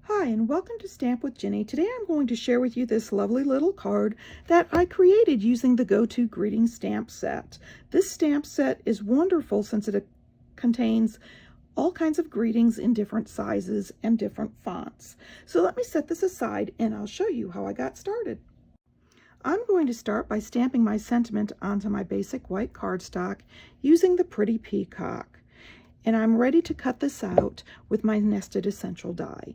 Hi, and welcome to Stamp with Ginny. Today I'm going to share with you this lovely little card that I created using the Go-To Greeting stamp set. This stamp set is wonderful since it contains all kinds of greetings in different sizes and different fonts. So let me set this aside and I'll show you how I got started. I'm going to start by stamping my sentiment onto my basic white cardstock using the Pretty Peacock. And I'm ready to cut this out with my nested essential die.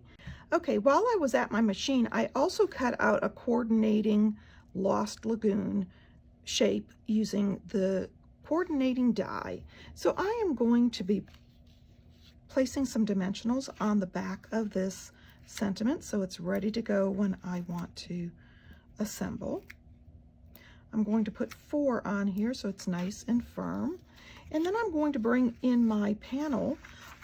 Okay, while I was at my machine, I also cut out a coordinating Lost Lagoon shape using the coordinating die. So I am going to be placing some dimensionals on the back of this sentiment so it's ready to go when I want to assemble. I'm going to put 4 on here so it's nice and firm. And then I'm going to bring in my panel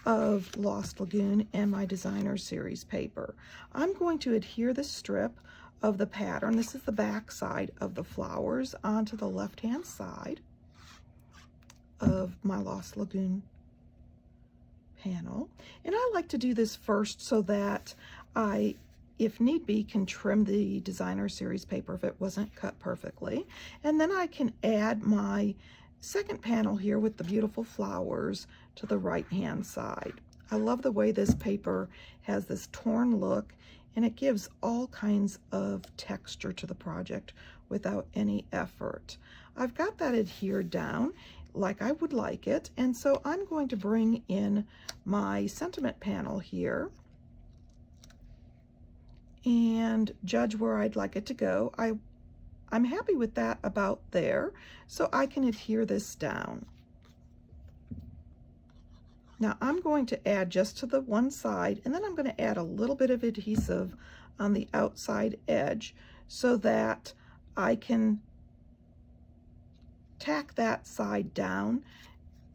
of Lost Lagoon and my designer series paper. I'm going to adhere the strip of the pattern. This is the back side of the flowers onto the left-hand side of my Lost Lagoon panel. And I like to do this first so that I, if need be, can trim the designer series paper if it wasn't cut perfectly. And then I can add my second panel here with the beautiful flowers to the right hand side. I love the way this paper has this torn look, and it gives all kinds of texture to the project without any effort. I've got that adhered down like I would like it, and so I'm going to bring in my sentiment panel here and judge where I'd like it to go. I'm happy with that about there, so I can adhere this down. Now I'm going to add just to the one side, and then I'm going to add a little bit of adhesive on the outside edge so that I can tack that side down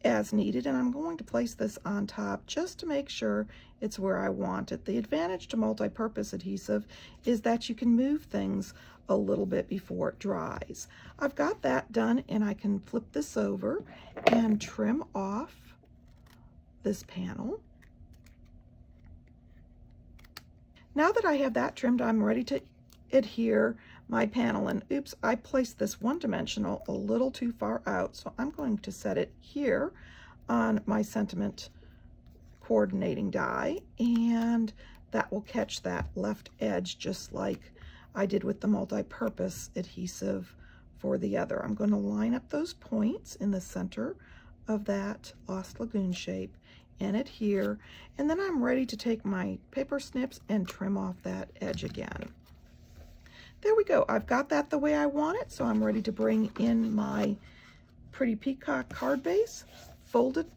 as needed, and I'm going to place this on top just to make sure it's where I want it. The advantage to multi-purpose adhesive is that you can move things a little bit before it dries. I've got that done, and I can flip this over and trim off this panel. Now that I have that trimmed, I'm ready to adhere my panel, and oops, I placed this one dimensional a little too far out, so I'm going to set it here on my sentiment coordinating die, and that will catch that left edge just like I did with the multi-purpose adhesive for the other. I'm going to line up those points in the center of that Lost Lagoon shape and adhere, and then I'm ready to take my paper snips and trim off that edge again. There we go. I've got that the way I want it, so I'm ready to bring in my Pretty Peacock card base, fold it,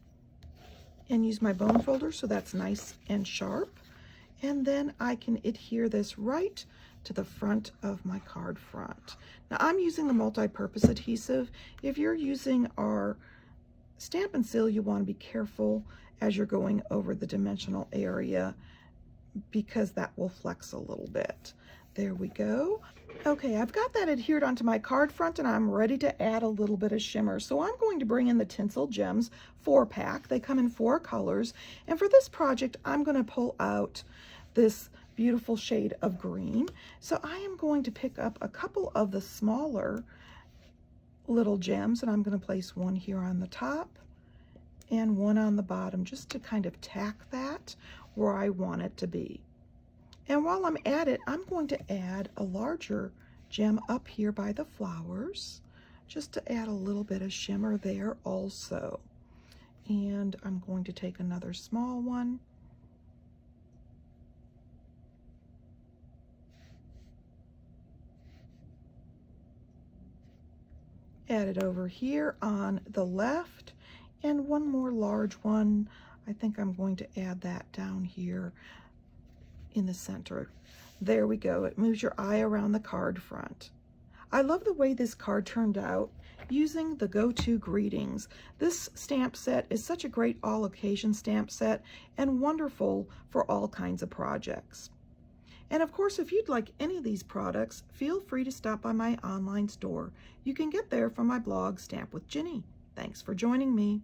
and use my bone folder so that's nice and sharp. And then I can adhere this right to the front of my card front. Now I'm using the multi-purpose adhesive. If you're using our Stamp and Seal, you want to be careful as you're going over the dimensional area because that will flex a little bit. There we go. Okay, I've got that adhered onto my card front, and I'm ready to add a little bit of shimmer. So I'm going to bring in the Tinsel Gems 4-pack. They come in 4 colors, and for this project I'm going to pull out this beautiful shade of green. So I am going to pick up a couple of the smaller little gems, and I'm going to place one here on the top and one on the bottom just to kind of tack that where I want it to be. And while I'm at it, I'm going to add a larger gem up here by the flowers just to add a little bit of shimmer there also. And I'm going to take another small one add it over here on the left, and one more large one. I think I'm going to add that down here in the center. There we go. It moves your eye around the card front. I love the way this card turned out using the Go-To Greetings. This stamp set is such a great all-occasion stamp set and wonderful for all kinds of projects. And of course, if you'd like any of these products, feel free to stop by my online store. You can get there from my blog, Stamp with Ginny. Thanks for joining me.